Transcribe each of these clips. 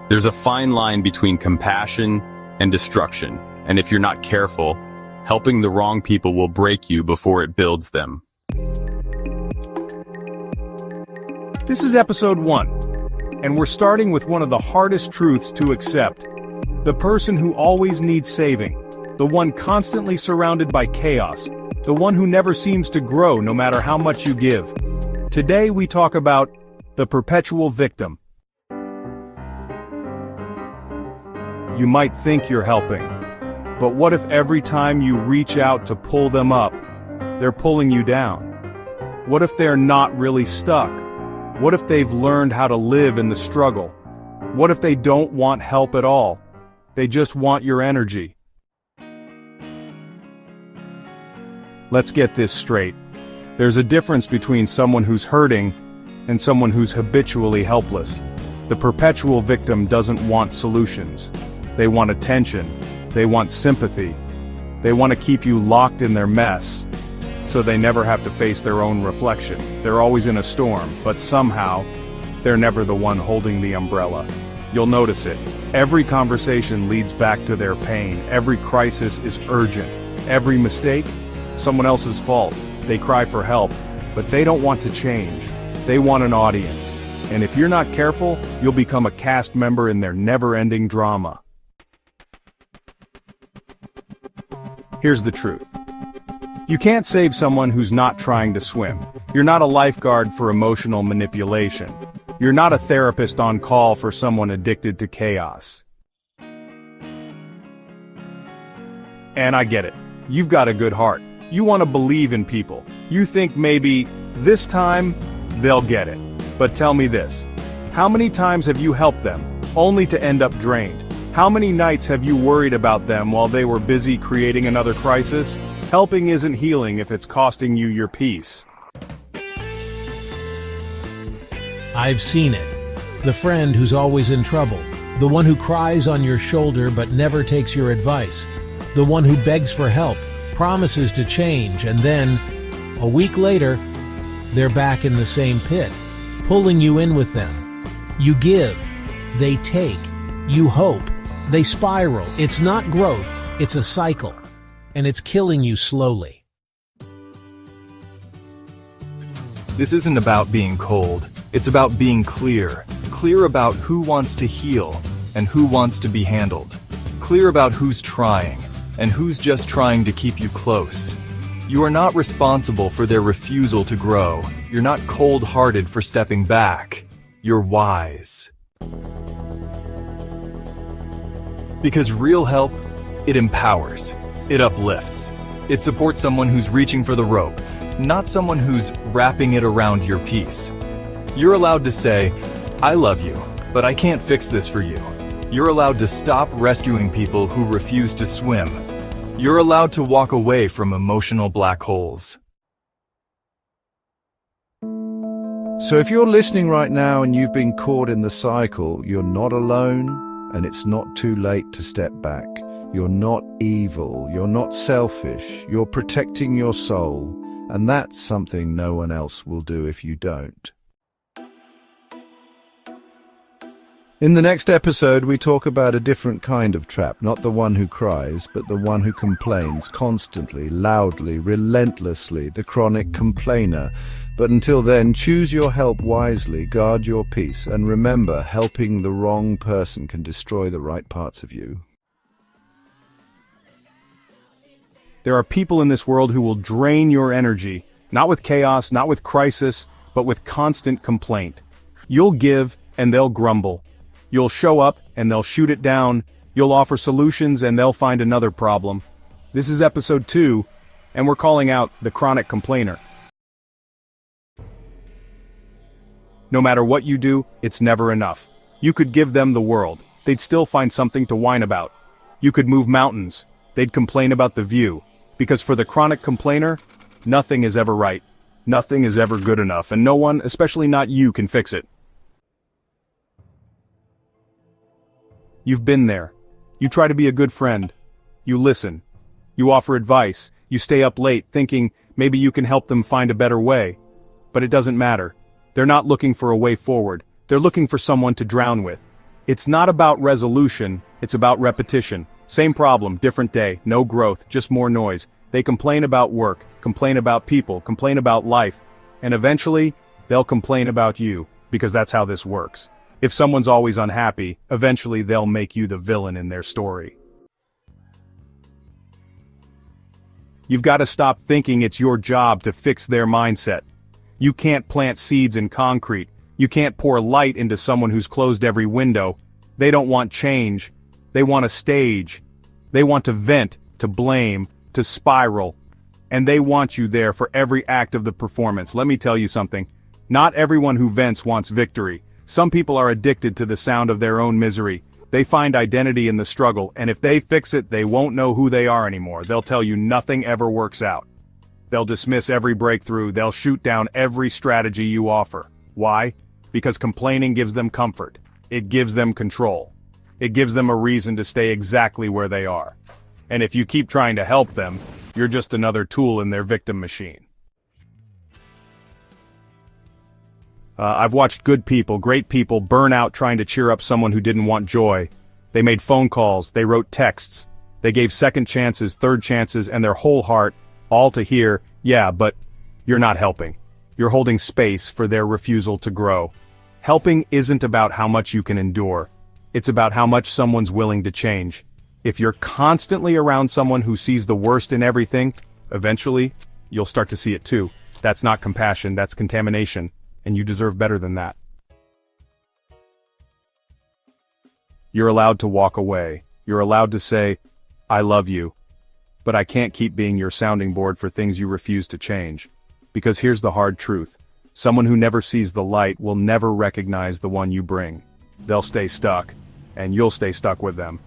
There's a fine line between compassion and destruction, and if you're not careful, helping the wrong people will break you before it builds them. This is episode 1, and we're starting with one of the hardest truths to accept. The person who always needs saving, the one constantly surrounded by chaos, the one who never seems to grow no matter how much you give. Today we talk about the perpetual victim. You might think you're helping, but what if every time you reach out to pull them up, they're pulling you down? What if they're not really stuck? What if they've learned how to live in the struggle? What if they don't want help at all? They just want your energy. Let's get this straight. There's a difference between someone who's hurting and someone who's habitually helpless. The perpetual victim doesn't want solutions. They want attention. They want sympathy. They want to keep you locked in their mess, so they never have to face their own reflection. They're always in a storm, but somehow, they're never the one holding the umbrella. You'll notice it. Every conversation leads back to their pain. Every crisis is urgent. Every mistake, someone else's fault. They cry for help, but they don't want to change. They want an audience. And if you're not careful, you'll become a cast member in their never-ending drama. Here's the truth. You can't save someone who's not trying to swim. You're not a lifeguard for emotional manipulation. You're not a therapist on call for someone addicted to chaos. And I get it. You've got a good heart. You want to believe in people. You think maybe, this time, they'll get it. But tell me this. How many times have you helped them, only to end up drained? How many nights have you worried about them while they were busy creating another crisis? Helping isn't healing if it's costing you your peace. I've seen it. The friend who's always in trouble. The one who cries on your shoulder but never takes your advice. The one who begs for help, promises to change, and then, a week later, they're back in the same pit, pulling you in with them. You give, they take, you hope, they spiral. It's not growth, it's a cycle, and it's killing you slowly. This isn't about being cold, it's about being clear. Clear about who wants to heal and who wants to be handled. Clear about who's trying and who's just trying to keep you close. You are not responsible for their refusal to grow. You're not cold-hearted for stepping back. You're wise. Because real help, it empowers. It uplifts. It supports someone who's reaching for the rope, not someone who's wrapping it around your piece. You're allowed to say, I love you, but I can't fix this for you. You're allowed to stop rescuing people who refuse to swim. You're allowed to walk away from emotional black holes. So if you're listening right now and you've been caught in the cycle, you're not alone, and it's not too late to step back. You're not evil, you're not selfish, you're protecting your soul, and that's something no one else will do if you don't. In the next episode, we talk about a different kind of trap, not the one who cries, but the one who complains constantly, loudly, relentlessly, the chronic complainer. But until then, choose your help wisely, guard your peace, and remember, helping the wrong person can destroy the right parts of you. There are people in this world who will drain your energy, not with chaos, not with crisis, but with constant complaint. You'll give, and they'll grumble. You'll show up, and they'll shoot it down. You'll offer solutions, and they'll find another problem. This is episode 2, and we're calling out the chronic complainer. No matter what you do, it's never enough. You could give them the world. They'd still find something to whine about. You could move mountains. They'd complain about the view. Because for the chronic complainer, nothing is ever right. Nothing is ever good enough, and no one, especially not you, can fix it. You've been there. You try to be a good friend. You listen. You offer advice. You stay up late thinking maybe you can help them find a better way. But it doesn't matter. They're not looking for a way forward. They're looking for someone to drown with. It's not about resolution, it's about repetition. Same problem, different day, no growth, just more noise. They complain about work, complain about people, complain about life, and eventually, they'll complain about you, because that's how this works. If someone's always unhappy, eventually they'll make you the villain in their story. You've got to stop thinking it's your job to fix their mindset. You can't plant seeds in concrete. You can't pour light into someone who's closed every window. They don't want change. They want a stage. They want to vent, to blame, to spiral. And they want you there for every act of the performance. Let me tell you something. Not everyone who vents wants victory. Some people are addicted to the sound of their own misery. They find identity in the struggle, and if they fix it, they won't know who they are anymore. They'll tell you nothing ever works out. They'll dismiss every breakthrough. They'll shoot down every strategy you offer. Why? Because complaining gives them comfort. It gives them control. It gives them a reason to stay exactly where they are. And if you keep trying to help them, you're just another tool in their victim machine. I've watched good people, great people, burn out trying to cheer up someone who didn't want joy. They made phone calls, they wrote texts, they gave second chances, third chances, and their whole heart, all to hear, yeah, but you're not helping. You're holding space for their refusal to grow. Helping isn't about how much you can endure. It's about how much someone's willing to change. If you're constantly around someone who sees the worst in everything, eventually, you'll start to see it too. That's not compassion, that's contamination, and you deserve better than that. You're allowed to walk away. You're allowed to say, I love you, but I can't keep being your sounding board for things you refuse to change. Because here's the hard truth. Someone who never sees the light will never recognize the one you bring. They'll stay stuck, and you'll stay stuck with them.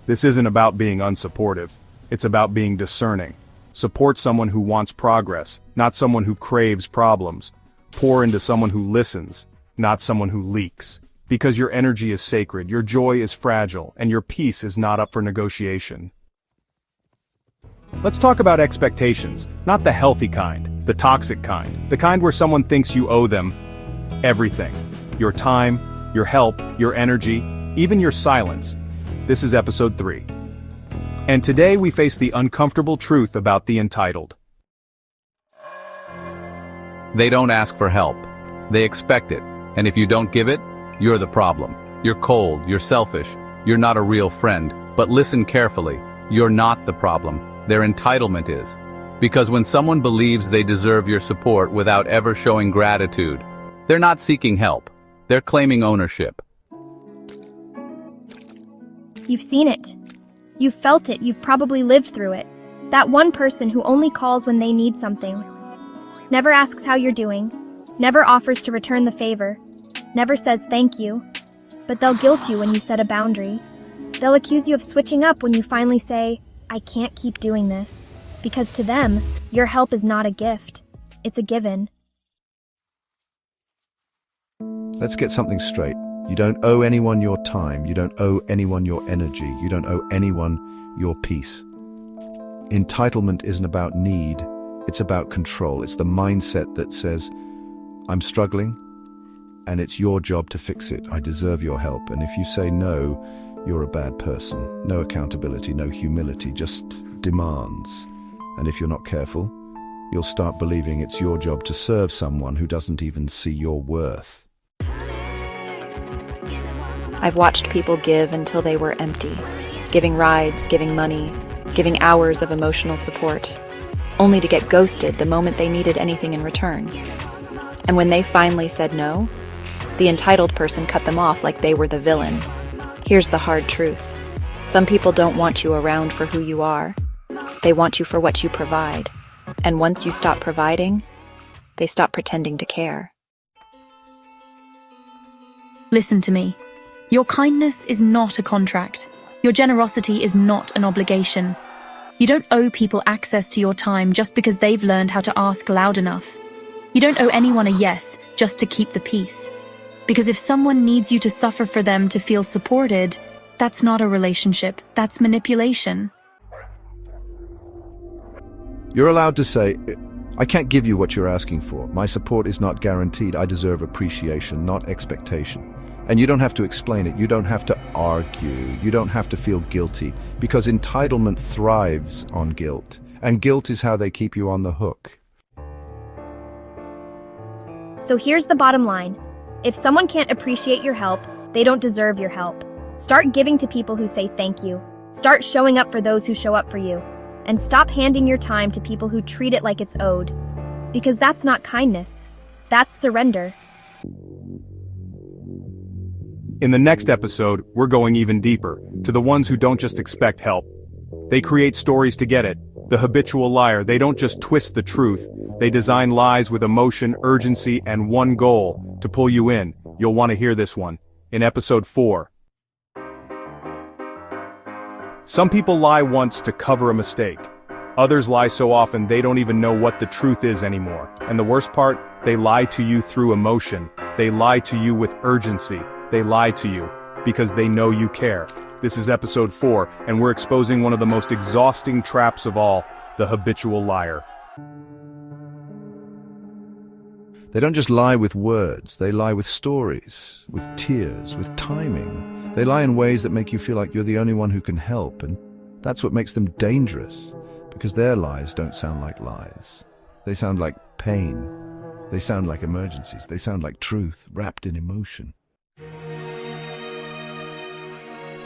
This isn't about being unsupportive. It's about being discerning. Support someone who wants progress, not someone who craves problems. Pour into someone who listens, not someone who leaks. Because your energy is sacred, your joy is fragile, and your peace is not up for negotiation. Let's talk about expectations, not the healthy kind, the toxic kind, the kind where someone thinks you owe them everything. Your time, your help, your energy, even your silence. This is episode 3. And today we face the uncomfortable truth about the entitled. They don't ask for help. They expect it. And if you don't give it, you're the problem. You're cold, you're selfish, you're not a real friend. But listen carefully, you're not the problem. Their entitlement is. Because when someone believes they deserve your support without ever showing gratitude, they're not seeking help. They're claiming ownership. You've seen it. You've felt it. You've probably lived through it. That one person who only calls when they need something. Never asks how you're doing. Never offers to return the favor. Never says thank you. But they'll guilt you when you set a boundary. They'll accuse you of switching up when you finally say, I can't keep doing this. Because to them, your help is not a gift. It's a given. Let's get something straight. You don't owe anyone your time. You don't owe anyone your energy. You don't owe anyone your peace. Entitlement isn't about need. It's about control. It's the mindset that says, I'm struggling, and it's your job to fix it. I deserve your help. And if you say no, you're a bad person. No accountability, no humility, just demands. And if you're not careful, you'll start believing it's your job to serve someone who doesn't even see your worth. I've watched people give until they were empty, giving rides, giving money, giving hours of emotional support, only to get ghosted the moment they needed anything in return. And when they finally said no, the entitled person cut them off like they were the villain. Here's the hard truth. Some people don't want you around for who you are. They want you for what you provide. And once you stop providing, they stop pretending to care. Listen to me. Your kindness is not a contract. Your generosity is not an obligation. You don't owe people access to your time just because they've learned how to ask loud enough. You don't owe anyone a yes just to keep the peace. Because if someone needs you to suffer for them to feel supported, that's not a relationship, that's manipulation. You're allowed to say, I can't give you what you're asking for. My support is not guaranteed. I deserve appreciation, not expectation. And you don't have to explain it, you don't have to argue, you don't have to feel guilty, because entitlement thrives on guilt, and guilt is how they keep you on the hook. So here's the bottom line. If someone can't appreciate your help, they don't deserve your help. Start giving to people who say thank you. Start showing up for those who show up for you. And stop handing your time to people who treat it like it's owed. Because that's not kindness. That's surrender. In the next episode, we're going even deeper, to the ones who don't just expect help. They create stories to get it. The habitual liar, they don't just twist the truth. They design lies with emotion, urgency, and one goal, to pull you in. You'll want to hear this one. In episode 4. Some people lie once to cover a mistake. Others lie so often they don't even know what the truth is anymore. And the worst part, they lie to you through emotion. They lie to you with urgency. They lie to you because they know you care. This is episode 4, and we're exposing one of the most exhausting traps of all, the habitual liar. They don't just lie with words, they lie with stories, with tears, with timing. They lie in ways that make you feel like you're the only one who can help, and that's what makes them dangerous, because their lies don't sound like lies. They sound like pain. They sound like emergencies. They sound like truth wrapped in emotion.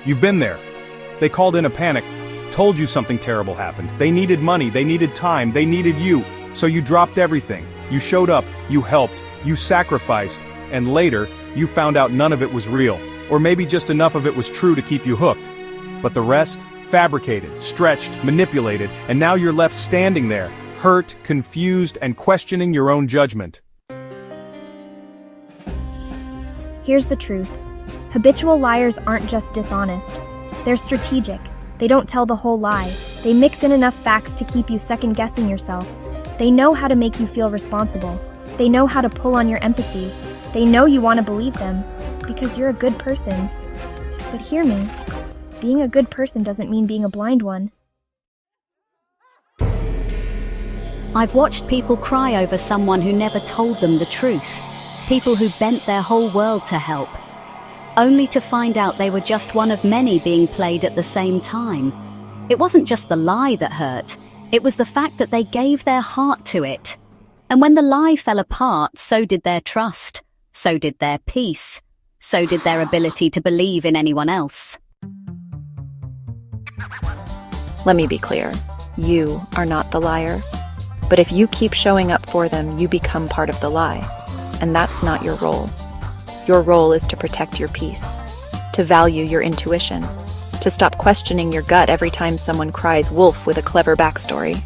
You've been there. They called in a panic, told you something terrible happened. They needed money, they needed time, they needed you. So you dropped everything. You showed up, you helped, you sacrificed, and later, you found out none of it was real. Or maybe just enough of it was true to keep you hooked. But the rest? Fabricated, stretched, manipulated, and now you're left standing there, hurt, confused, and questioning your own judgment. Here's the truth. Habitual liars aren't just dishonest. They're strategic. They don't tell the whole lie. They mix in enough facts to keep you second-guessing yourself. They know how to make you feel responsible. They know how to pull on your empathy. They know you want to believe them, because you're a good person. But hear me. Being a good person doesn't mean being a blind one. I've watched people cry over someone who never told them the truth. People who bent their whole world to help, only to find out they were just one of many being played at the same time. It wasn't just the lie that hurt, it was the fact that they gave their heart to it. And when the lie fell apart, so did their trust, so did their peace, so did their ability to believe in anyone else. Let me be clear. You are not the liar. But if you keep showing up for them, you become part of the lie. And that's not your role. Your role is to protect your peace, to value your intuition, to stop questioning your gut every time someone cries wolf with a clever backstory.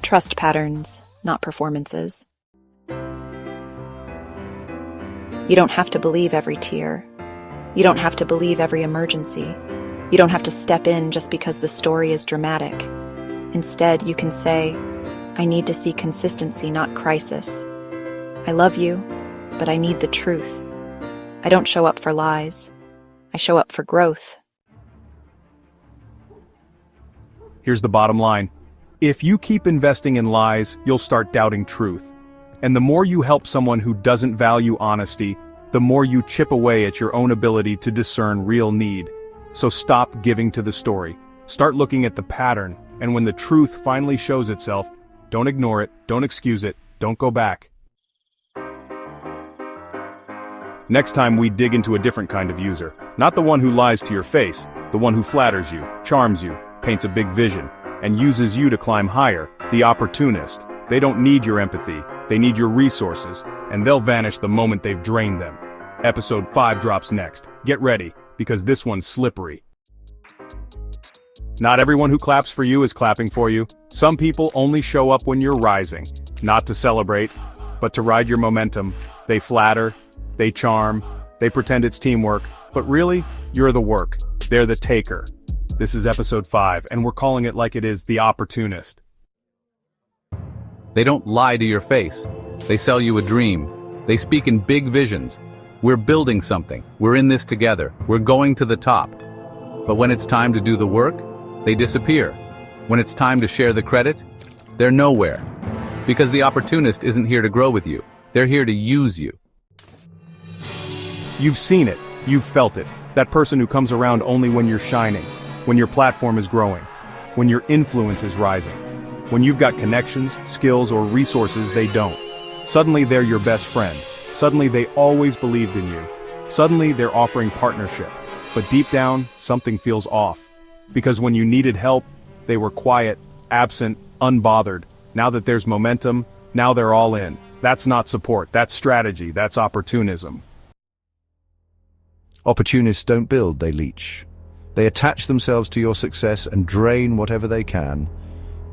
Trust patterns, not performances. You don't have to believe every tear. You don't have to believe every emergency. You don't have to step in just because the story is dramatic. Instead, you can say, I need to see consistency, not crisis. I love you, but I need the truth. I don't show up for lies. I show up for growth. Here's the bottom line. If you keep investing in lies, you'll start doubting truth. And the more you help someone who doesn't value honesty, the more you chip away at your own ability to discern real need. So stop giving to the story. Start looking at the pattern, and when the truth finally shows itself, don't ignore it, don't excuse it, don't go back. Next time we dig into a different kind of user. Not the one who lies to your face, the one who flatters you, charms you, paints a big vision, and uses you to climb higher, the opportunist. They don't need your empathy, they need your resources, and they'll vanish the moment they've drained them. Episode 5 drops next. Get ready, because this one's slippery. Not everyone who claps for you is clapping for you. Some people only show up when you're rising, not to celebrate, but to ride your momentum. They flatter, they charm, they pretend it's teamwork, but really, you're the work. They're the taker. This is episode 5, and we're calling it like it is, the opportunist. They don't lie to your face. They sell you a dream. They speak in big visions. We're building something. We're in this together. We're going to the top. But when it's time to do the work, they disappear. When it's time to share the credit, they're nowhere. Because the opportunist isn't here to grow with you. They're here to use you. You've seen it. You've felt it. That person who comes around only when you're shining, when your platform is growing, when your influence is rising, when you've got connections, skills, or resources they don't. Suddenly they're your best friend. Suddenly they always believed in you. Suddenly they're offering partnership. But deep down, something feels off. Because when you needed help, they were quiet, absent, unbothered. Now that there's momentum, now they're all in. That's not support, that's strategy, that's opportunism. Opportunists don't build, they leech. They attach themselves to your success and drain whatever they can.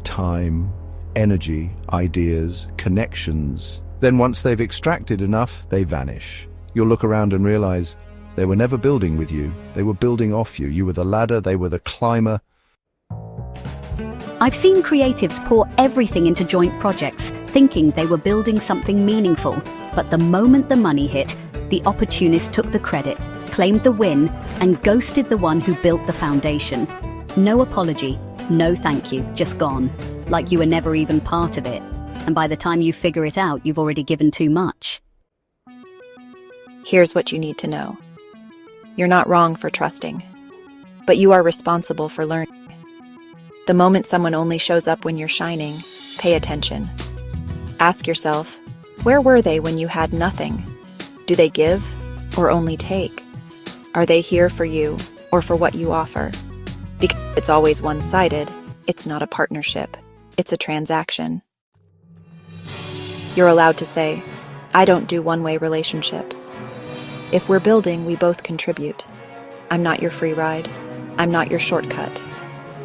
Time, energy, ideas, connections. Then once they've extracted enough, they vanish. You'll look around and realize they were never building with you. They were building off you. You were the ladder, they were the climber. I've seen creatives pour everything into joint projects, thinking they were building something meaningful. But the moment the money hit, the opportunist took the credit, claimed the win, and ghosted the one who built the foundation. No apology, no thank you, just gone. Like you were never even part of it. And by the time you figure it out, you've already given too much. Here's what you need to know. You're not wrong for trusting, but you are responsible for learning. The moment someone only shows up when you're shining, pay attention. Ask yourself, where were they when you had nothing? Do they give or only take? Are they here for you or for what you offer? Because it's always one-sided, it's not a partnership, it's a transaction. You're allowed to say, I don't do one-way relationships. If we're building, we both contribute. I'm not your free ride. I'm not your shortcut.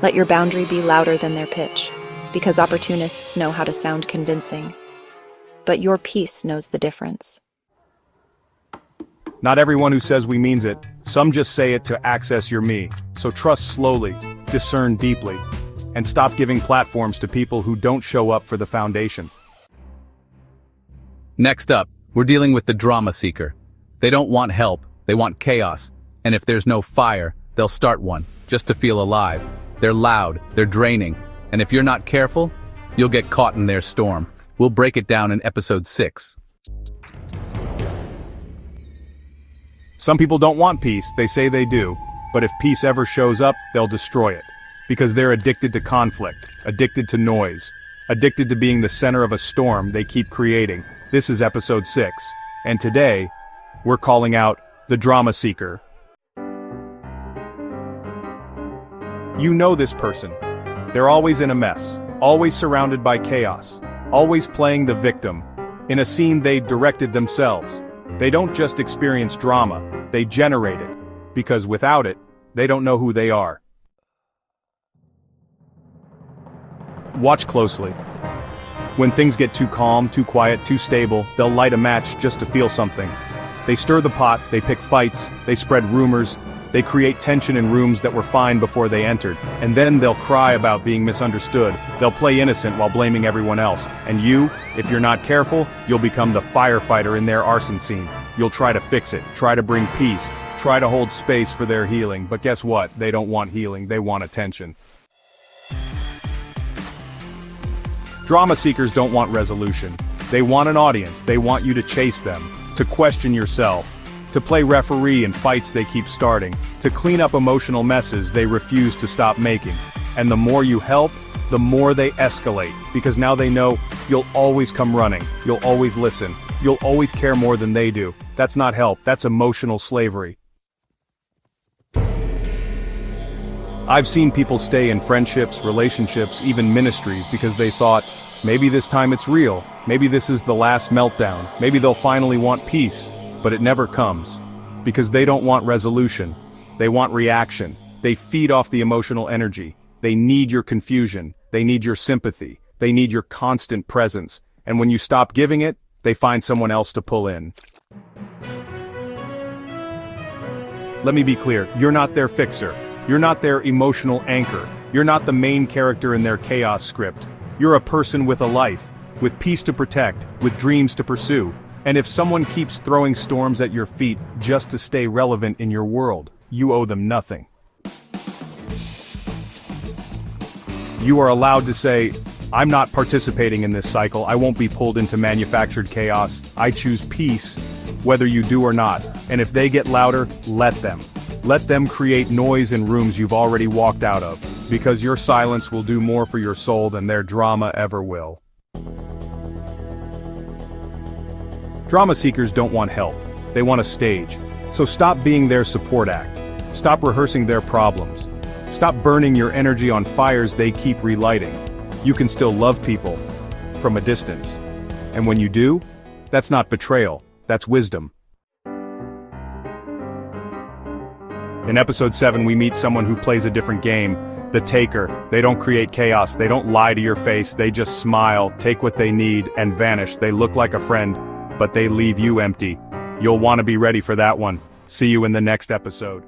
Let your boundary be louder than their pitch, because opportunists know how to sound convincing. But your peace knows the difference. Not everyone who says we means it. Some just say it to access your me. So trust slowly, discern deeply, and stop giving platforms to people who don't show up for the foundation. Next up, we're dealing with the drama seeker. They don't want help, they want chaos. And if there's no fire, they'll start one, just to feel alive. They're loud, they're draining, and if you're not careful, you'll get caught in their storm. We'll break it down in episode 6. Some people don't want peace, they say they do. But if peace ever shows up, they'll destroy it. Because they're addicted to conflict, addicted to noise, addicted to being the center of a storm they keep creating. This is episode 6, and today, we're calling out the drama seeker. You know this person. They're always in a mess, always surrounded by chaos, always playing the victim, in a scene they directed themselves. They don't just experience drama, they generate it, because without it, they don't know who they are. Watch closely. When things get too calm, too quiet, too stable, they'll light a match just to feel something. They stir the pot, they pick fights, they spread rumors, they create tension in rooms that were fine before they entered, and then they'll cry about being misunderstood. They'll play innocent while blaming everyone else. And you, if you're not careful, you'll become the firefighter in their arson scene. You'll try to fix it, try to bring peace, try to hold space for their healing. But guess what? They don't want healing, they want attention. Drama seekers don't want resolution. They want an audience, they want you to chase them, to question yourself, to play referee in fights they keep starting, to clean up emotional messes they refuse to stop making. And the more you help, the more they escalate, because now they know you'll always come running, you'll always listen, you'll always care more than they do. That's not help, that's emotional slavery. I've seen people stay in friendships, relationships, even ministries because they thought, maybe this time it's real, maybe this is the last meltdown, maybe they'll finally want peace. But it never comes. Because they don't want resolution. They want reaction. They feed off the emotional energy. They need your confusion. They need your sympathy. They need your constant presence. And when you stop giving it, they find someone else to pull in. Let me be clear, you're not their fixer. You're not their emotional anchor. You're not the main character in their chaos script. You're a person with a life, with peace to protect, with dreams to pursue. And if someone keeps throwing storms at your feet just to stay relevant in your world, you owe them nothing. You are allowed to say, I'm not participating in this cycle, I won't be pulled into manufactured chaos, I choose peace, whether you do or not, and if they get louder, let them. Let them create noise in rooms you've already walked out of, because your silence will do more for your soul than their drama ever will. Drama seekers don't want help, they want a stage. So stop being their support act. Stop rehearsing their problems. Stop burning your energy on fires they keep relighting. You can still love people from a distance. And when you do, that's not betrayal, that's wisdom. In episode 7, we meet someone who plays a different game, the taker. They don't create chaos, they don't lie to your face, they just smile, take what they need, and vanish. They look like a friend, but they leave you empty. You'll want to be ready for that one. See you in the next episode.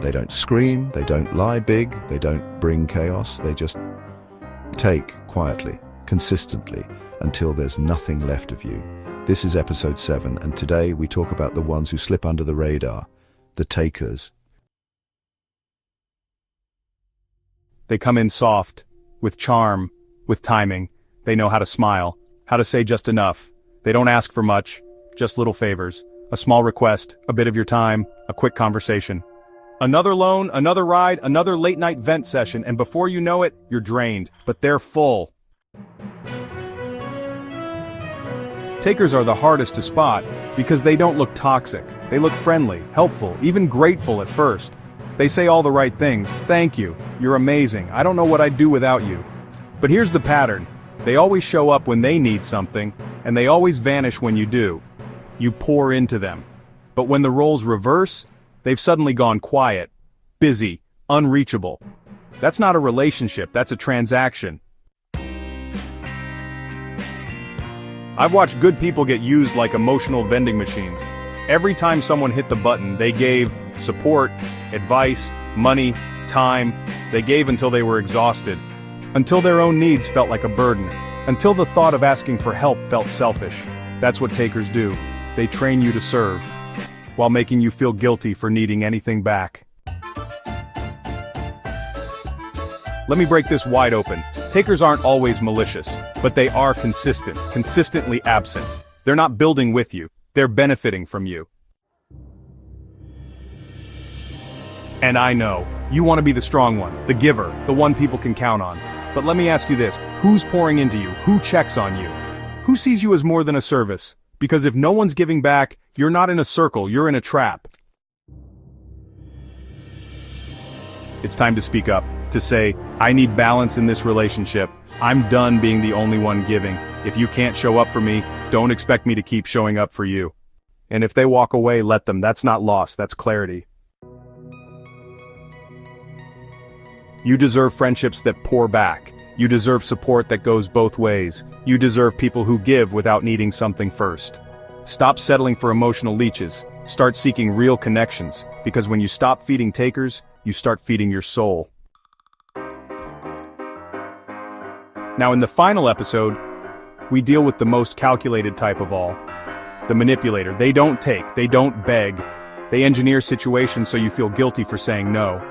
They don't scream, they don't lie big, they don't bring chaos, they just take quietly, consistently, until there's nothing left of you. This is episode 7, and today we talk about the ones who slip under the radar, the takers. They come in soft, with charm, with timing. They know how to smile, how to say just enough. They don't ask for much, just little favors. A small request, a bit of your time, a quick conversation. Another loan, another ride, another late-night vent session, and before you know it, you're drained, but they're full. Takers are the hardest to spot because they don't look toxic. They look friendly, helpful, even grateful at first. They say all the right things. Thank you. You're amazing. I don't know what I'd do without you. But here's the pattern. They always show up when they need something, and they always vanish when you do. You pour into them. But when the roles reverse, they've suddenly gone quiet, busy, unreachable. That's not a relationship, that's a transaction. I've watched good people get used like emotional vending machines. Every time someone hit the button, they gave support, advice, money, time. They gave until they were exhausted. Until their own needs felt like a burden. Until the thought of asking for help felt selfish. That's what takers do. They train you to serve, while making you feel guilty for needing anything back. Let me break this wide open. Takers aren't always malicious, but they are consistent, consistently absent. They're not building with you, they're benefiting from you. And I know, you want to be the strong one, the giver, the one people can count on. But let me ask you this, who's pouring into you? Who checks on you? Who sees you as more than a service? Because if no one's giving back, you're not in a circle, you're in a trap. It's time to speak up, to say, I need balance in this relationship. I'm done being the only one giving. If you can't show up for me, don't expect me to keep showing up for you. And if they walk away, let them. That's not loss, that's clarity. You deserve friendships that pour back. You deserve support that goes both ways. You deserve people who give without needing something first. Stop settling for emotional leeches. Start seeking real connections, because when you stop feeding takers, you start feeding your soul. Now in the final episode, we deal with the most calculated type of all. The manipulator. They don't take, they don't beg. They engineer situations so you feel guilty for saying no.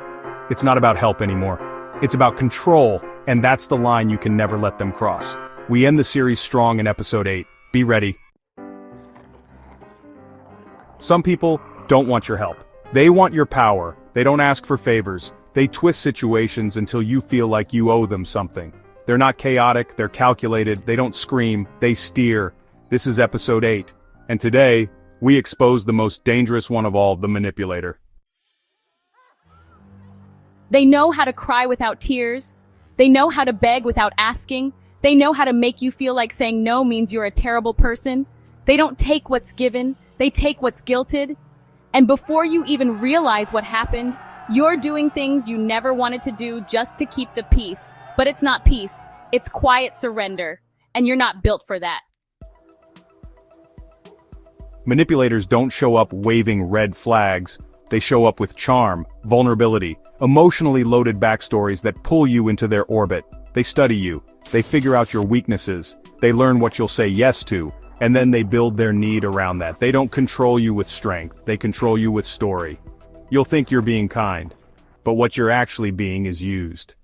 It's not about help anymore. It's about control, and that's the line you can never let them cross. We end the series strong in episode 8. Be ready. Some people don't want your help. They want your power. They don't ask for favors. They twist situations until you feel like you owe them something. They're not chaotic, they're calculated, they don't scream, they steer. This is episode 8. And today, we expose the most dangerous one of all, the manipulator. They know how to cry without tears. They know how to beg without asking. They know how to make you feel like saying no means you're a terrible person. They don't take what's given, they take what's guilted. And before you even realize what happened, you're doing things you never wanted to do just to keep the peace. But it's not peace, it's quiet surrender. And you're not built for that. Manipulators don't show up waving red flags. They show up with charm, vulnerability, emotionally loaded backstories that pull you into their orbit. They study you. They figure out your weaknesses. They learn what you'll say yes to, and then they build their need around that. They don't control you with strength. They control you with story. You'll think you're being kind, but what you're actually being is used.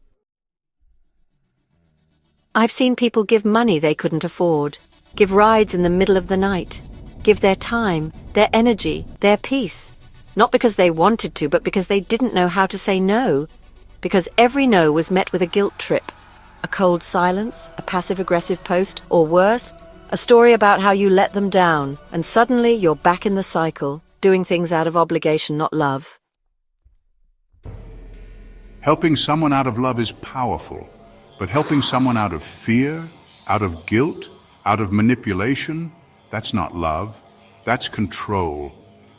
I've seen people give money they couldn't afford. give rides in the middle of the night, give their time, their energy, their peace. Not because they wanted to, but because they didn't know how to say no. Because every no was met with a guilt trip, a cold silence, a passive-aggressive post, or worse, a story about how you let them down, and suddenly you're back in the cycle, doing things out of obligation, not love. Helping someone out of love is powerful, but helping someone out of fear, out of guilt, out of manipulation, that's not love, that's control.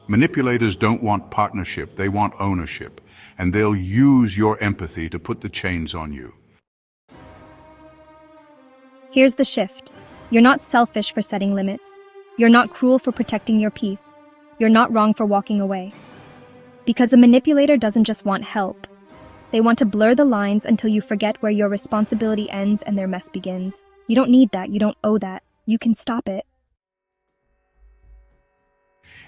Manipulators don't want partnership, they want ownership, and they'll use your empathy to put the chains on you. Here's the shift. You're not selfish for setting limits. You're not cruel for protecting your peace. You're not wrong for walking away. Because a manipulator doesn't just want help. They want to blur the lines until you forget where your responsibility ends and their mess begins. You don't need that. You don't owe that. You can stop it.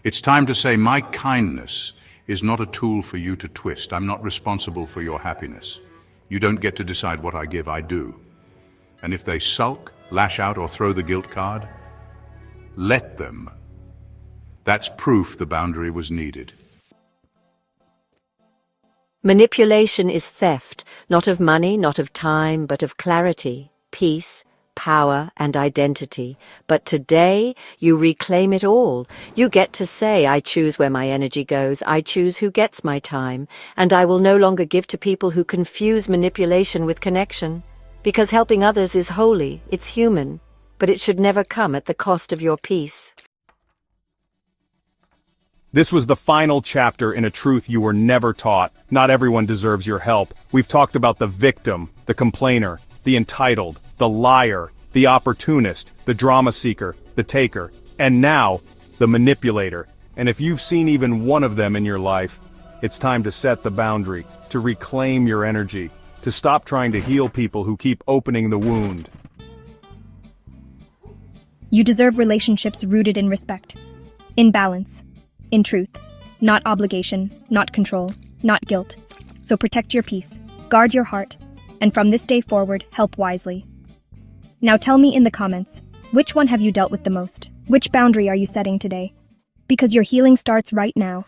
It's time to say, my kindness is not a tool for you to twist. I'm not responsible for your happiness. You don't get to decide what I give, I do. And if they sulk, lash out, or throw the guilt card, let them. That's proof the boundary was needed. Manipulation is theft, not of money, not of time, but of clarity, peace, power, and identity. But today, you reclaim it all. You get to say, I choose where my energy goes, I choose who gets my time, and I will no longer give to people who confuse manipulation with connection. Because helping others is holy, it's human, but it should never come at the cost of your peace. This was the final chapter in a truth you were never taught. Not everyone deserves your help. We've talked about the victim, the complainer, the entitled, the liar, the opportunist, the drama seeker, the taker, and now, the manipulator. And if you've seen even one of them in your life, it's time to set the boundary, to reclaim your energy, to stop trying to heal people who keep opening the wound. You deserve relationships rooted in respect, in balance, in truth, not obligation, not control, not guilt. So protect your peace, guard your heart, and from this day forward, help wisely. Now tell me in the comments, which one have you dealt with the most? Which boundary are you setting today? Because your healing starts right now.